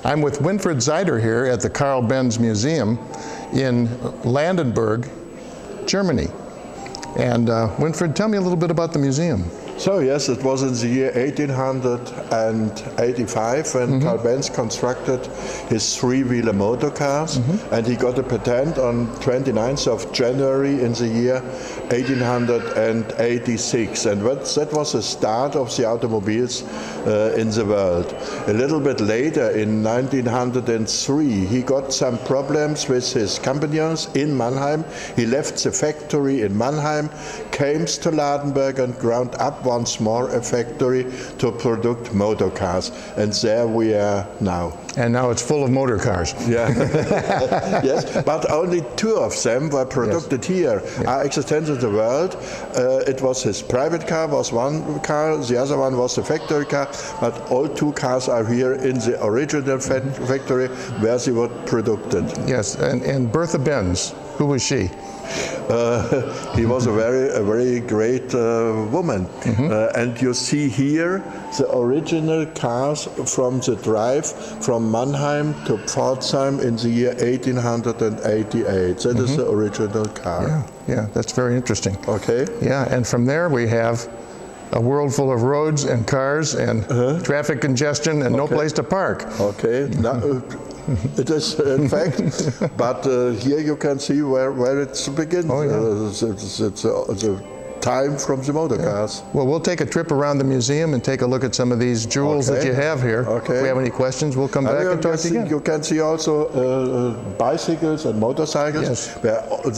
I'm with Winfried Zeider here at the Carl Benz Museum in Ladenberg, Germany. And Winfried, tell me a little bit about the museum. So yes, it was in the year 1885 when Carl Benz constructed his three-wheeler motor cars, and he got a patent on 29th of January in the year 1886, and that was the start of the automobiles in the world. A little bit later, in 1903, he got some problems with his companions in Mannheim. He left the factory in Mannheim, came to Ladenberg and ground up once more a factory to produce motor cars, and there we are now. And now it's full of motor cars. Yeah. Yes, but only two of them were produced here, are existent in the world. It was his private car, was one car, the other one was the factory car, but all two cars are here in the original factory where they were produced. Yes, and Bertha Benz, who was she? He was a very great woman, and you see here the original cars from the drive from Mannheim to Wartime in the year 1888. That is the original car. Yeah, that's very interesting. Okay. Yeah, and from there we have a world full of roads and cars and traffic congestion and no place to park. Okay. Now, it is in fact, but here you can see where it begins. Oh, yeah. It's a time from the motor cars. Well, we'll take a trip around the museum and take a look at some of these jewels that you have here. Okay. If we have any questions, we'll come back and talk to you again. You can see also bicycles and motorcycles. Yes.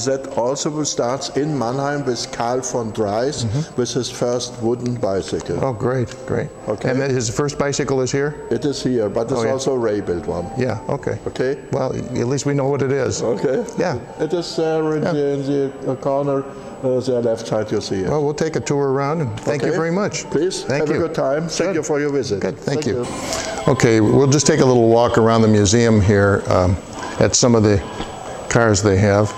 That also starts in Mannheim with Karl von Drais with his first wooden bicycle. Oh, great, great. Okay. And his first bicycle is here? It is here, but it's also a Ray-built one. Yeah, okay. Okay. Well, at least we know what it is. Okay. Yeah. It is there in the corner. The left side you see it. Well, we'll take a tour around, and thank you very much. Please, have a good time. Thank you for your visit. Good, thank you. Okay, we'll just take a little walk around the museum here at some of the cars they have.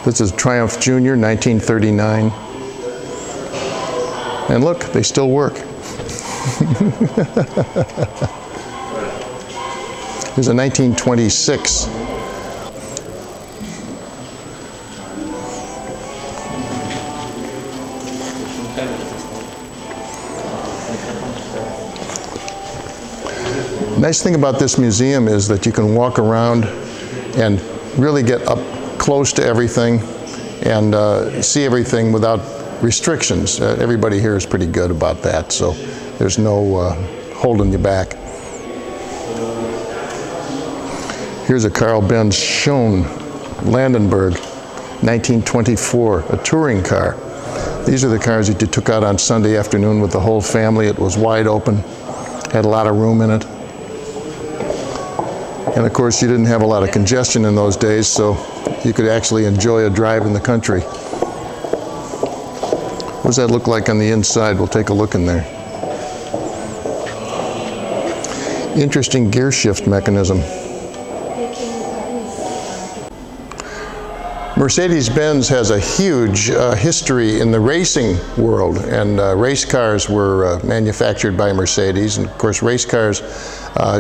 This is Triumph Junior, 1939. And look, they still work. Here's a 1926. Nice thing about this museum is that you can walk around and really get up close to everything and see everything without restrictions. Everybody here is pretty good about that, so there's no holding you back. Here's a Carl Benz Schoen Ladenberg, 1924, a touring car. These are the cars that you took out on Sunday afternoon with the whole family. It was wide open, had a lot of room in it. And of course, you didn't have a lot of congestion in those days, so you could actually enjoy a drive in the country. What does that look like on the inside? We'll take a look in there. Interesting gear shift mechanism. Mercedes-Benz has a huge history in the racing world, and race cars were manufactured by Mercedes, and of course race cars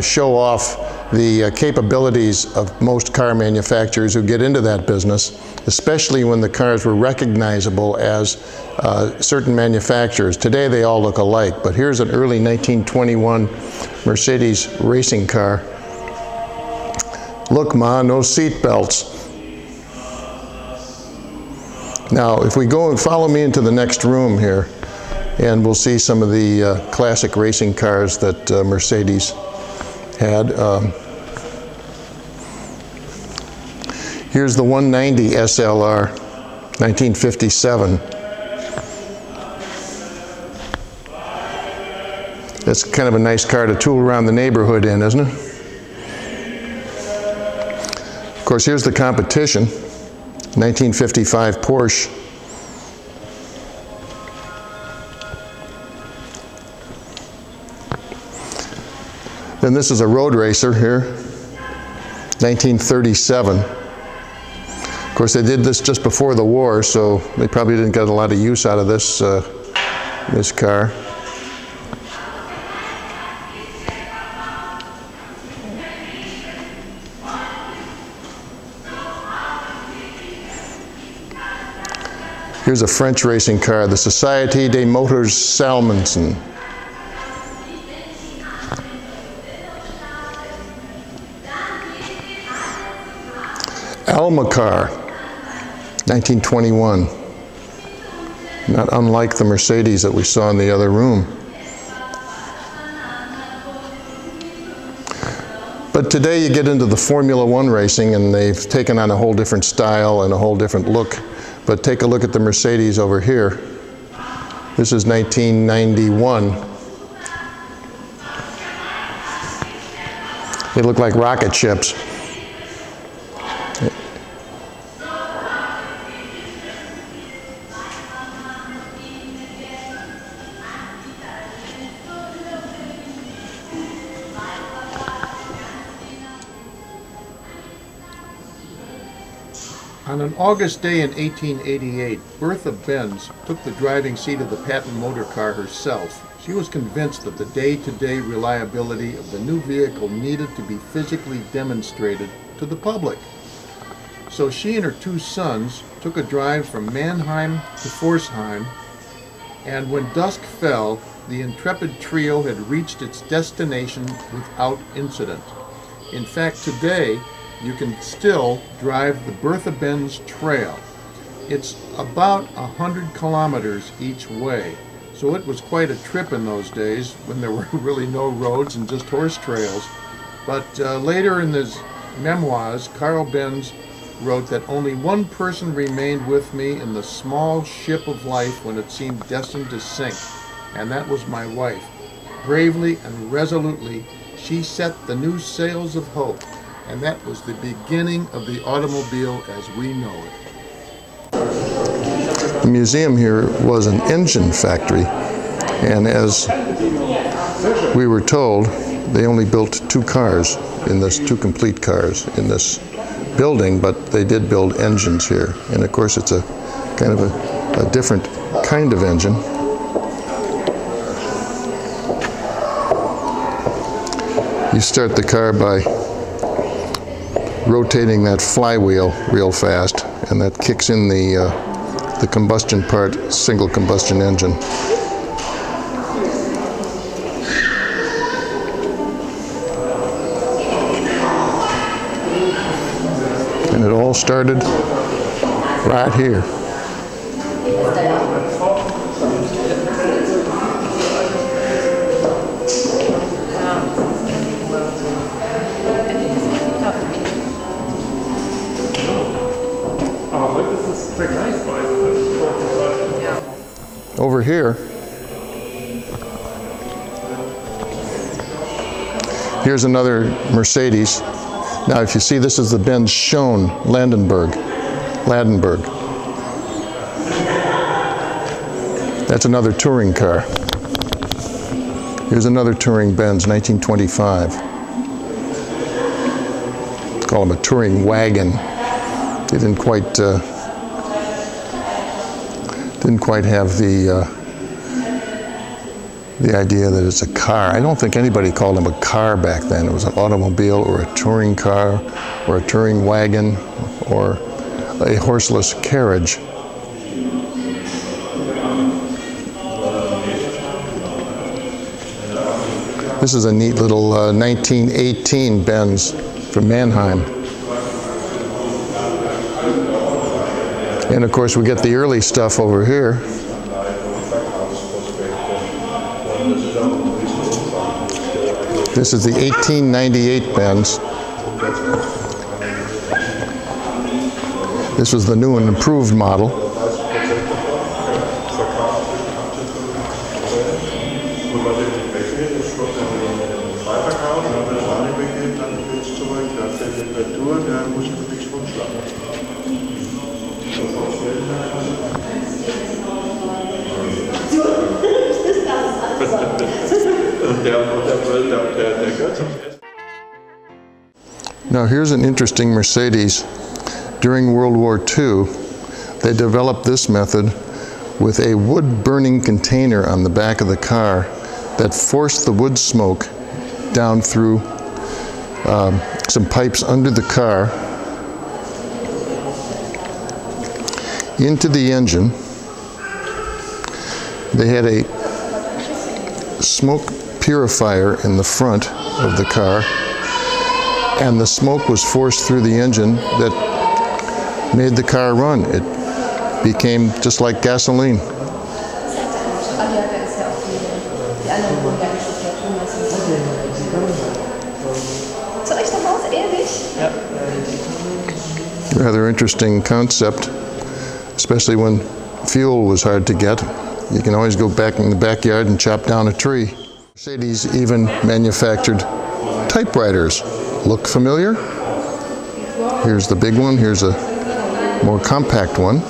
show off the capabilities of most car manufacturers who get into that business, especially when the cars were recognizable as certain manufacturers. Today they all look alike, but here's an early 1921 Mercedes racing car. Look, Ma, no seat belts. Now, if we go and follow me into the next room here, and we'll see some of the classic racing cars that Mercedes had. Here's the 190 SLR, 1957. That's kind of a nice car to tool around the neighborhood in, isn't it? Of course, here's the competition, 1955 Porsche. Then this is a road racer here, 1937. Of course, they did this just before the war, so they probably didn't get a lot of use out of this, this car. Here's a French racing car, the Société des Moteurs Salmonson. Alma car, 1921. Not unlike the Mercedes that we saw in the other room. But today you get into the Formula One racing and they've taken on a whole different style and a whole different look. But take a look at the Mercedes over here. This is 1991. They look like rocket ships. On an August day in 1888, Bertha Benz took the driving seat of the patent motor car herself. She was convinced that the day-to-day reliability of the new vehicle needed to be physically demonstrated to the public. So she and her two sons took a drive from Mannheim to Pforzheim, and when dusk fell, the intrepid trio had reached its destination without incident. In fact, today, you can still drive the Bertha Benz Trail. It's about 100 kilometers each way, so it was quite a trip in those days when there were really no roads and just horse trails. But later in his memoirs, Carl Benz wrote that only one person remained with me in the small ship of life when it seemed destined to sink, and that was my wife. Bravely and resolutely, she set the new sails of hope, and that was the beginning of the automobile as we know it. The museum here was an engine factory, and as we were told, they only built two complete cars in this building, but they did build engines here. And of course it's a kind of a different kind of engine. You start the car by rotating that flywheel real fast, and that kicks in the combustion part, single combustion engine. And it all started right here. Over here, here's another Mercedes. Now if you see, this is the Benz Schoen Ladenberg. That's another touring car. Here's another touring Benz, 1925. Call them a touring wagon. They didn't quite have the idea that it's a car. I don't think anybody called them a car back then. It was an automobile or a touring car or a touring wagon or a horseless carriage. This is a neat little 1918 Benz from Mannheim. And of course we get the early stuff over here. This is the 1898 Benz. This was the new and improved model. Now here's an interesting Mercedes. During World War II, they developed this method with a wood burning container on the back of the car that forced the wood smoke down through some pipes under the car into the engine, They had a smoke purifier in the front of the car, and the smoke was forced through the engine that made the car run. It became just like gasoline. Rather interesting concept, especially when fuel was hard to get. You can always go back in the backyard and chop down a tree. Mercedes even manufactured typewriters. Look familiar? Here's the big one, here's a more compact one.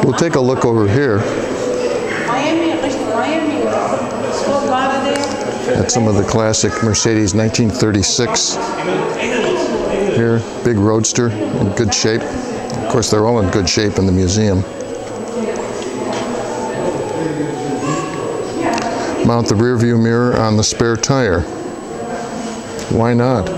We'll take a look over here at some of the classic Mercedes 1936. Here, big roadster in good shape. Of course, they're all in good shape in the museum. Mount the rear view mirror on the spare tire. Why not?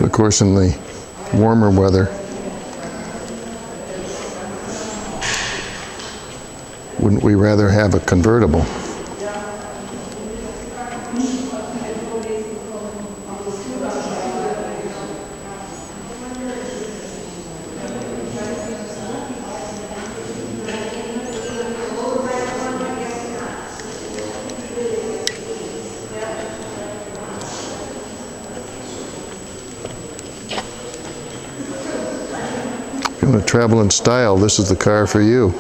Of course, in the warmer weather, wouldn't we rather have a convertible? If you want to travel in style, this is the car for you.